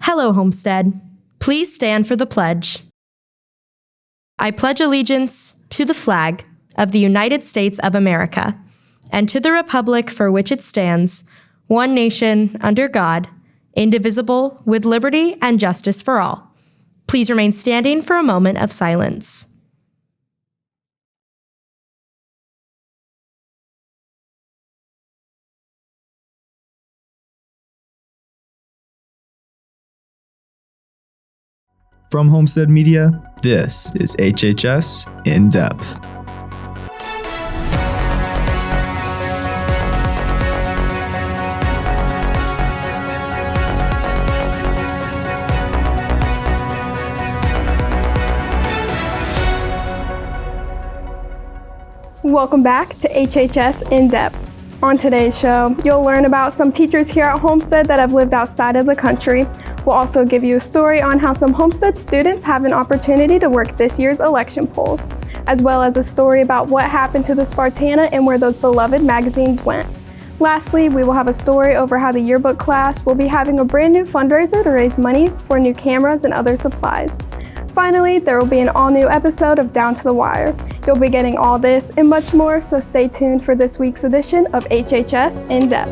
Hello, Homestead. Please stand for the pledge. I pledge allegiance to the flag of the United States of America and to the republic for which it stands, one nation, under God, indivisible, with liberty and justice for all. Please remain standing for a moment of silence. From Homestead Media, this is HHS In-Depth. Welcome back to HHS In-Depth. On today's show, you'll learn about some teachers here at Homestead that have lived outside of the country. We'll also give you a story on how some Homestead students have an opportunity to work this year's election polls, as well as a story about what happened to the Spartana and where those beloved magazines went. Lastly, we will have a story over how the Yearbook class will be having a brand new fundraiser to raise money for new cameras and other supplies. Finally, there will be an all-new episode of Down to the Wire. You'll be getting all this and much more, so stay tuned for this week's edition of HHS In-Depth.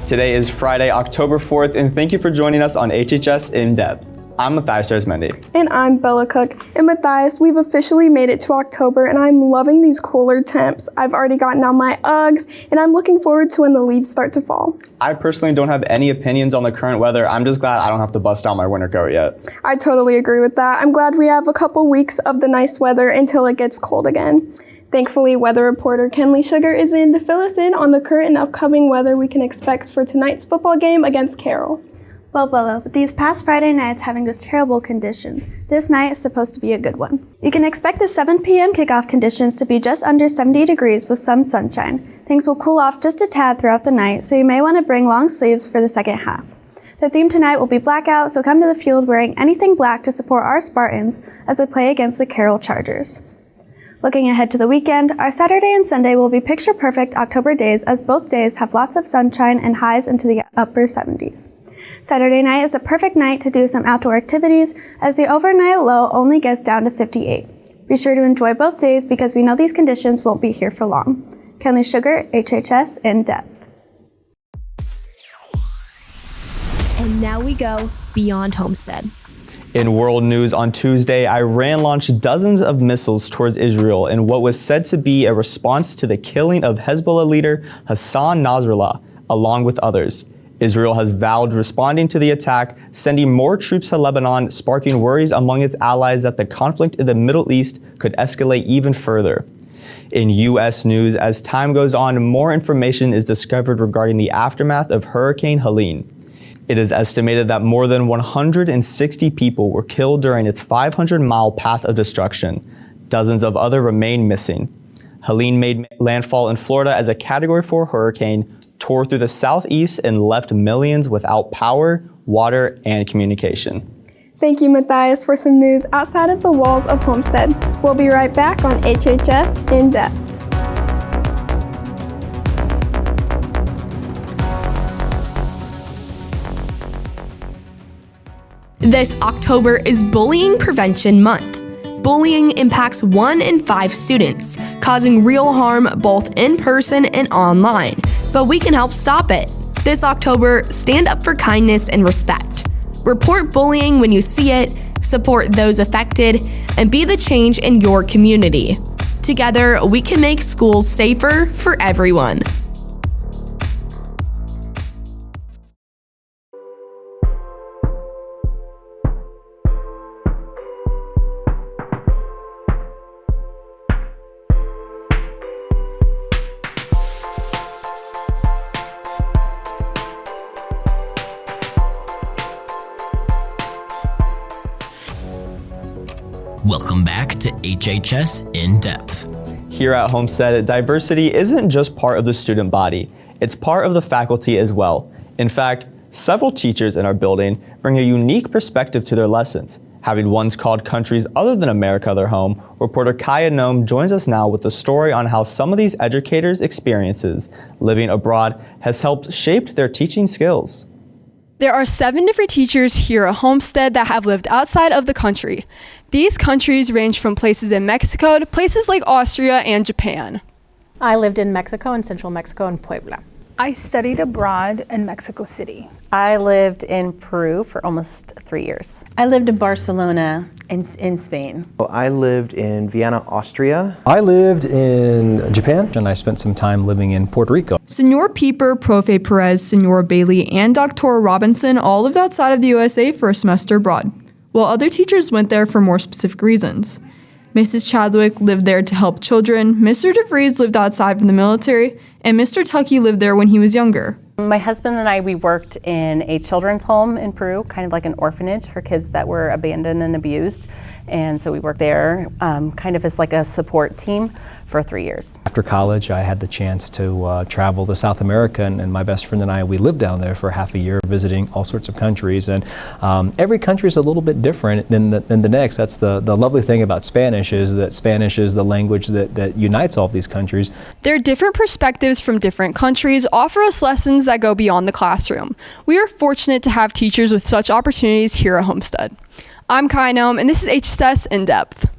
Today is Friday, October 4th, and thank you for joining us on HHS In-Depth. I'm Matthias Arizmendi. And I'm Bella Cook. And Matthias, we've officially made it to October, and I'm loving these cooler temps. I've already gotten on my Uggs, and I'm looking forward to when the leaves start to fall. I personally don't have any opinions on the current weather. I'm just glad I don't have to bust out my winter coat yet. I totally agree with that. I'm glad we have a couple weeks of the nice weather until it gets cold again. Thankfully, weather reporter Kenley Sugar is in to fill us in on the current and upcoming weather we can expect for tonight's football game against Carroll. Well, Bella, with these past Friday nights having just terrible conditions, this night is supposed to be a good one. You can expect the 7 p.m. kickoff conditions to be just under 70 degrees with some sunshine. Things will cool off just a tad throughout the night, so you may want to bring long sleeves for the second half. The theme tonight will be blackout, so come to the field wearing anything black to support our Spartans as they play against the Carroll Chargers. Looking ahead to the weekend, our Saturday and Sunday will be picture-perfect October days as both days have lots of sunshine and highs into the upper 70s. Saturday night is a perfect night to do some outdoor activities as the overnight low only gets down to 58. Be sure to enjoy both days because we know these conditions won't be here for long. Kenley Sugar, HHS In-Depth. And now we go beyond Homestead. In world news on Tuesday, Iran launched dozens of missiles towards Israel in what was said to be a response to the killing of Hezbollah leader Hassan Nasrallah, along with others. Israel has vowed responding to the attack, sending more troops to Lebanon, sparking worries among its allies that the conflict in the Middle East could escalate even further. In U.S. news, as time goes on, more information is discovered regarding the aftermath of Hurricane Helene. It is estimated that more than 160 people were killed during its 500-mile path of destruction. Dozens of others remain missing. Helene made landfall in Florida as a Category 4 hurricane, tore through the southeast and left millions without power, water, and communication. Thank you, Matthias, for some news outside of the walls of Homestead. We'll be right back on HHS In-Depth. This October is Bullying Prevention Month. Bullying impacts 1 in 5 students, causing real harm both in person and online, but we can help stop it. This October, stand up for kindness and respect. Report bullying when you see it, support those affected, and be the change in your community. Together, we can make schools safer for everyone. Welcome back to HHS In-Depth. Here at Homestead, diversity isn't just part of the student body, it's part of the faculty as well. In fact, Several teachers in our building bring a unique perspective to their lessons. Having once called countries other than America their home, reporter Kaya Noem joins us now with a story on how some of these educators' experiences living abroad has helped shape their teaching skills. There are 7 different teachers here at Homestead that have lived outside of the country. These countries range from places in Mexico to places like Austria and Japan. I lived in Mexico, in central Mexico, and Puebla. I studied abroad in Mexico City. I lived in Peru for almost 3 years. I lived in Barcelona in Spain. I lived in Vienna, Austria. I lived in Japan, and I spent some time living in Puerto Rico. Senor Pieper, Profe Perez, Senor Bailey, and Dr. Robinson all lived outside of the USA for a semester abroad, while other teachers went there for more specific reasons. Mrs. Chadwick lived there to help children, Mr. DeVries lived outside from the military, and Mr. Tuckey lived there when he was younger. My husband and I, we worked in a children's home in Peru, kind of like an orphanage for kids that were abandoned and abused. And so we worked there kind of as like a support team for 3 years. After college, I had the chance to travel to South America, and my best friend and I, we lived down there for half a year visiting all sorts of countries. And every country is a little bit different than the next. That's the lovely thing about Spanish is the language that unites all of these countries. Their different perspectives from different countries offer us lessons that go beyond the classroom. We are fortunate to have teachers with such opportunities here at Homestead. I'm Kaya Noem, and this is HHS In-Depth.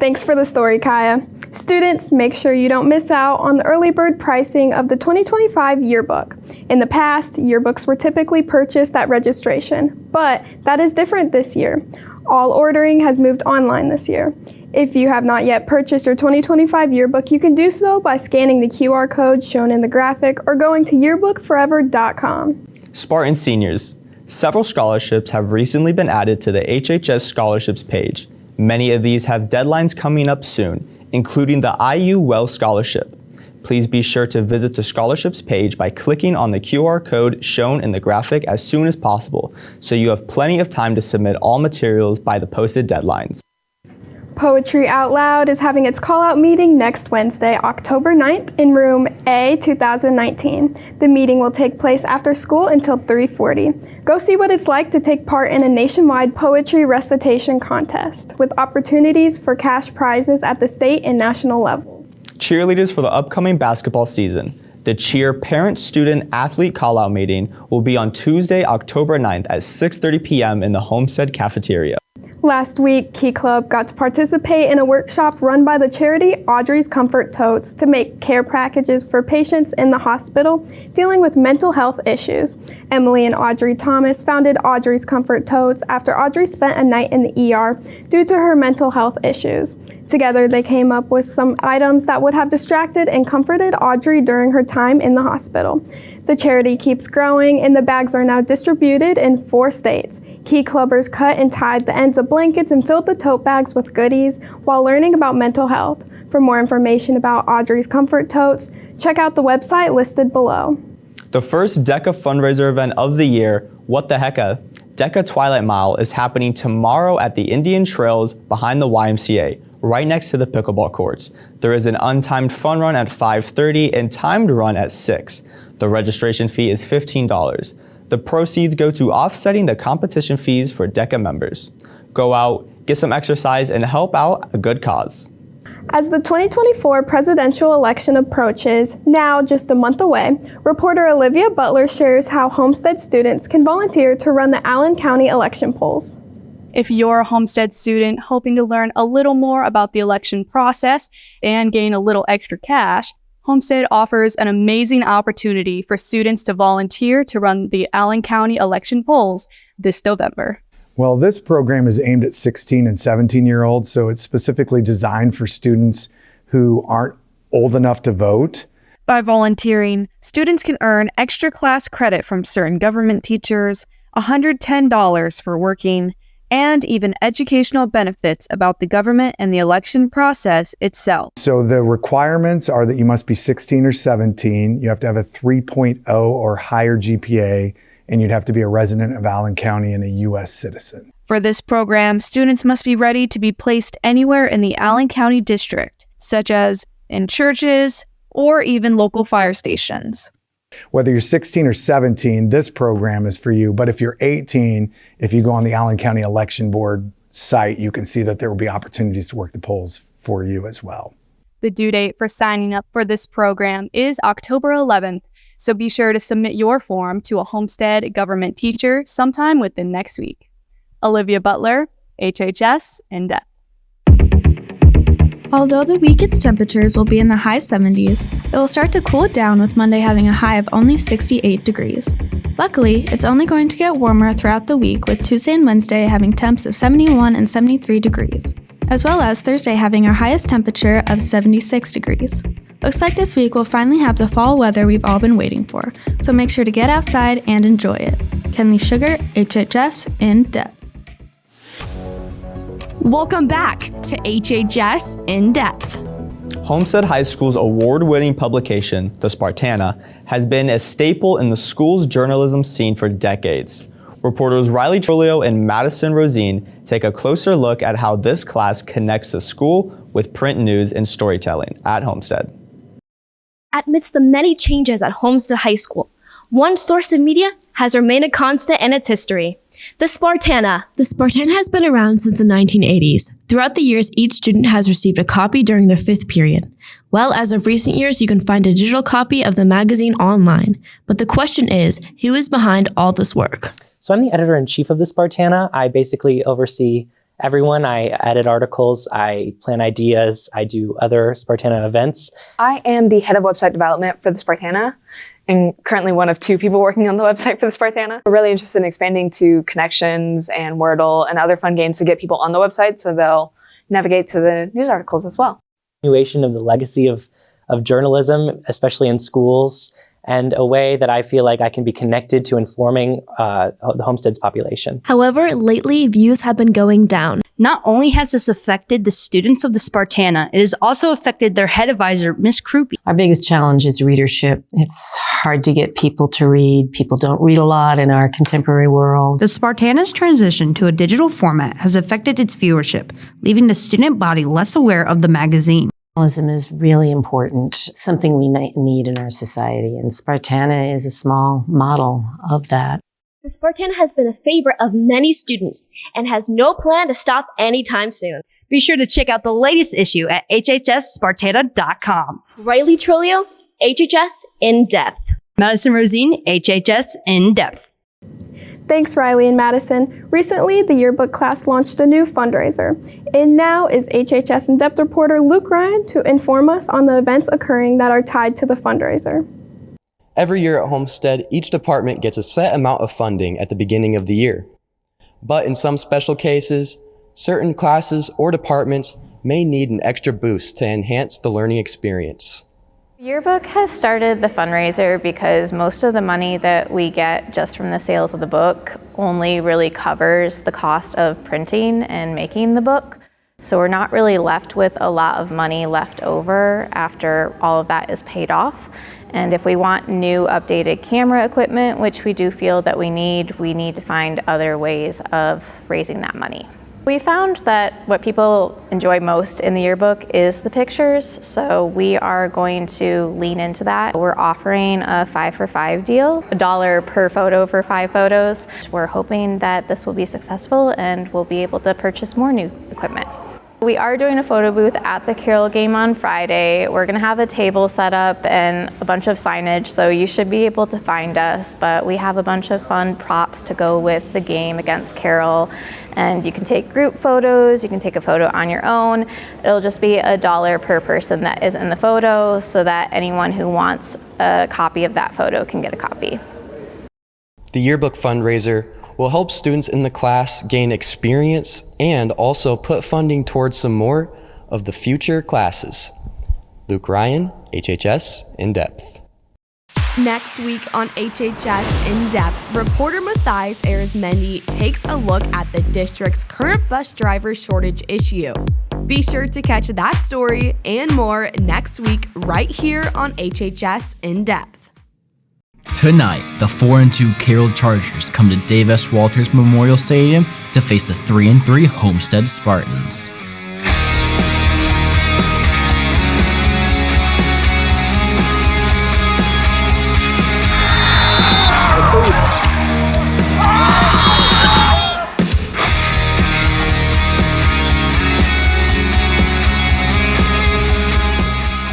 Thanks for the story, Kaya. Students, make sure you don't miss out on the early bird pricing of the 2025 yearbook. In the past, yearbooks were typically purchased at registration, but that is different this year. All ordering has moved online this year. If you have not yet purchased your 2025 yearbook, you can do so by scanning the QR code shown in the graphic or going to yearbookforever.com. Spartan seniors. Several scholarships have recently been added to the HHS scholarships page. Many of these have deadlines coming up soon, including the IU Well Scholarship. Please be sure to visit the scholarships page by clicking on the QR code shown in the graphic as soon as possible, so you have plenty of time to submit all materials by the posted deadlines. Poetry Out Loud is having its call-out meeting next Wednesday, October 9th in room A 2019. The meeting will take place after school until 3:40. Go see what it's like to take part in a nationwide poetry recitation contest with opportunities for cash prizes at the state and national levels. Cheerleaders for the upcoming basketball season. The Cheer Parent-Student Athlete Call-Out Meeting will be on Tuesday, October 9th at 6:30 p.m. in the Homestead cafeteria. Last week, Key Club got to participate in a workshop run by the charity Audrey's Comfort Totes to make care packages for patients in the hospital dealing with mental health issues. Emily and Audrey Thomas founded Audrey's Comfort Totes after Audrey spent a night in the ER due to her mental health issues. Together, they came up with some items that would have distracted and comforted Audrey during her time in the hospital. The charity keeps growing, and the bags are now distributed in 4 states. Key Clubbers cut and tied the ends of blankets and filled the tote bags with goodies while learning about mental health. For more information about Audrey's Comfort Totes, check out the website listed below. The first DECA fundraiser event of the year, What the Hecka? DECA Twilight Mile is happening tomorrow at the Indian Trails behind the YMCA, right next to the pickleball courts. There is an untimed fun run at 5:30 and timed run at 6. The registration fee is $15. The proceeds go to offsetting the competition fees for DECA members. Go out, get some exercise, and help out a good cause. As the 2024 presidential election approaches, now just a month away, reporter Olivia Butler shares how Homestead students can volunteer to run the Allen County election polls. If you're a Homestead student hoping to learn a little more about the election process and gain a little extra cash, Homestead offers an amazing opportunity for students to volunteer to run the Allen County election polls this November. Well, this program is aimed at 16 and 17-year-olds, so it's specifically designed for students who aren't old enough to vote. By volunteering, students can earn extra class credit from certain government teachers, $110 for working, and even educational benefits about the government and the election process itself. So the requirements are that you must be 16 or 17, you have to have a 3.0 or higher GPA, and you'd have to be a resident of Allen County and a U.S. citizen. For this program, students must be ready to be placed anywhere in the Allen County district, such as in churches or even local fire stations. Whether you're 16 or 17, this program is for you. But if you're 18, if you go on the Allen County Election Board site, you can see that there will be opportunities to work the polls for you as well. The due date for signing up for this program is October 11th, so be sure to submit your form to a Homestead government teacher sometime within next week. Olivia Butler, HHS In-Depth. Although the weekend's temperatures will be in the high 70s, it will start to cool down with Monday having a high of only 68 degrees. Luckily, it's only going to get warmer throughout the week, with Tuesday and Wednesday having temps of 71 and 73 degrees, as well as Thursday having our highest temperature of 76 degrees. Looks like this week we'll finally have the fall weather we've all been waiting for, so make sure to get outside and enjoy it. Kenley Sugar, HHS In-Depth. Welcome back to HHS In-Depth. Homestead High School's award-winning publication, the Spartana, has been a staple in the school's journalism scene for decades. Reporters Riley Trulio and Madison Rosine take a closer look at how this class connects the school with print news and storytelling at Homestead. Amidst the many changes at Homestead High School, one source of media has remained a constant in its history: the Spartana. The Spartana has been around since the 1980s. Throughout the years, each student has received a copy during their 5th period. Well, as of recent years, you can find a digital copy of the magazine online. But the question is, who is behind all this work? So I'm the editor-in-chief of the Spartana. I basically oversee everyone. I edit articles, I plan ideas, I do other Spartana events. I am the head of website development for the Spartana, and currently one of 2 people working on the website for the Spartana. We're really interested in expanding to Connections and Wordle and other fun games to get people on the website so they'll navigate to the news articles as well. Continuation of the legacy of journalism, especially in schools, and a way that I feel like I can be connected to informing the Homestead's population. However, lately views have been going down. Not only has this affected the students of the Spartana, it has also affected their head advisor, Miss Krupe. Our biggest challenge is readership. It's hard to get people to read. People don't read a lot in our contemporary world. The Spartana's transition to a digital format has affected its viewership, leaving the student body less aware of the magazine. Journalism is really important, something we need in our society, and Spartana is a small model of that. The Spartana has been a favorite of many students and has no plan to stop anytime soon. Be sure to check out the latest issue at hhsspartana.com. Riley Trulio, HHS In-Depth. Madison Rosine, HHS In-Depth. Thanks, Riley and Madison. Recently, the Yearbook class launched a new fundraiser. And now is HHS In-Depth reporter Luke Ryan to inform us on the events occurring that are tied to the fundraiser. Every year at Homestead, each department gets a set amount of funding at the beginning of the year. But in some special cases, certain classes or departments may need an extra boost to enhance the learning experience. Yearbook has started the fundraiser because most of the money that we get just from the sales of the book only really covers the cost of printing and making the book. So we're not really left with a lot of money left over after all of that is paid off. And if we want new updated camera equipment, which we do feel that we need to find other ways of raising that money. We found that what people enjoy most in the yearbook is the pictures, so we are going to lean into that. We're offering a 5 for 5 deal, $1 per photo for 5 photos. We're hoping that this will be successful and we'll be able to purchase more new equipment. We are doing a photo booth at the Carroll game on Friday. We're gonna have a table set up and a bunch of signage, so you should be able to find us, but we have a bunch of fun props to go with the game against Carroll. And you can take group photos, you can take a photo on your own. It'll just be $1 per person that is in the photo so that anyone who wants a copy of that photo can get a copy. The Yearbook fundraiser will help students in the class gain experience and also put funding towards some more of the future classes. Luke Ryan, HHS In-Depth. Next week on HHS In-Depth, reporter Matthias Arizmendi takes a look at the district's current bus driver shortage issue. Be sure to catch that story and more next week right here on HHS In-Depth. Tonight, the 4-2 Carroll Chargers come to Dave S. Walters Memorial Stadium to face the 3-3 Homestead Spartans.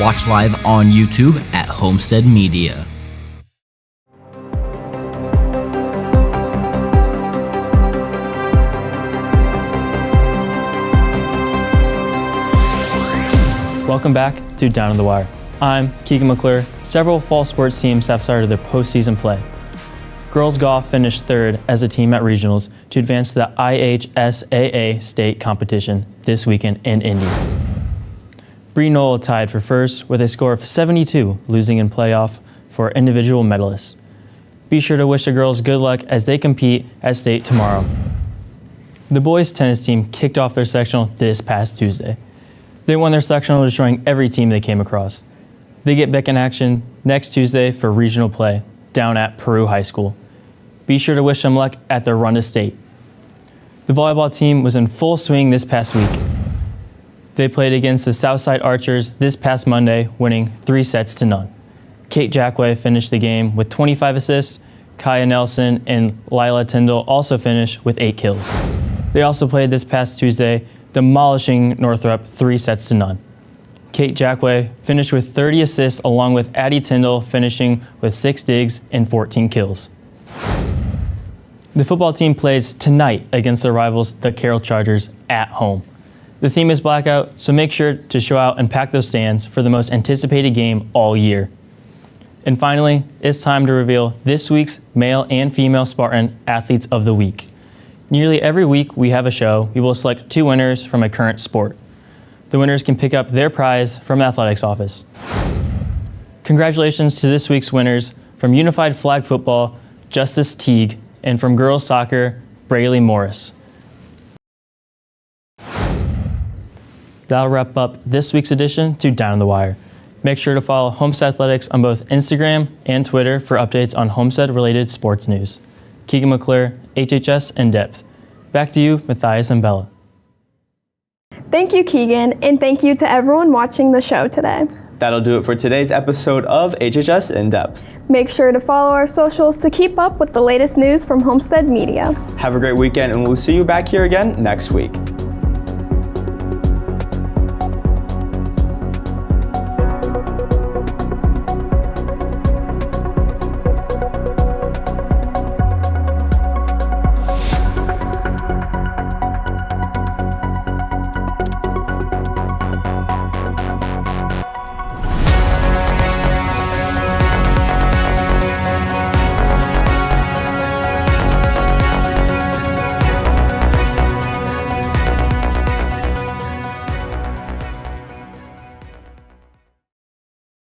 Watch live on YouTube at Homestead Media. Welcome back to Down on the Wire. I'm Keegan McClure. Several fall sports teams have started their postseason play. Girls golf finished third as a team at regionals to advance to the IHSAA state competition this weekend in Indy. Bree Knoll tied for first with a score of 72, losing in playoff for individual medalists. Be sure to wish the girls good luck as they compete at state tomorrow. The boys tennis team kicked off their sectional this past Tuesday. They won their sectional, destroying every team they came across. They get back in action next Tuesday for regional play down at Peru High School. Be sure to wish them luck at their run to state. The volleyball team was in full swing this past week. They played against the Southside Archers this past Monday, winning 3-0. Kate Jackway finished the game with 25 assists. Kaya Nelson and Lila Tyndall also finished with 8 kills. They also played this past Tuesday, demolishing Northrop 3-0. Kate Jackway finished with 30 assists, along with Addie Tyndall finishing with 6 digs and 14 kills. The football team plays tonight against their rivals, the Carroll Chargers, at home. The theme is blackout, so make sure to show out and pack those stands for the most anticipated game all year. And finally, it's time to reveal this week's male and female Spartan Athletes of the Week. Nearly every week we have a show, we will select 2 winners from a current sport. The winners can pick up their prize from the athletics office. Congratulations to this week's winners from Unified Flag Football, Justice Teague, and from girls soccer, Braylee Morris. That'll wrap up this week's edition to Down on the Wire. Make sure to follow Homestead Athletics on both Instagram and Twitter for updates on Homestead-related sports news. Keegan McClure, HHS In-Depth. Back to you, Matthias and Bella. Thank you, Keegan, and thank you to everyone watching the show today. That'll do it for today's episode of HHS In-Depth. Make sure to follow our socials to keep up with the latest news from Homestead Media. Have a great weekend, and we'll see you back here again next week.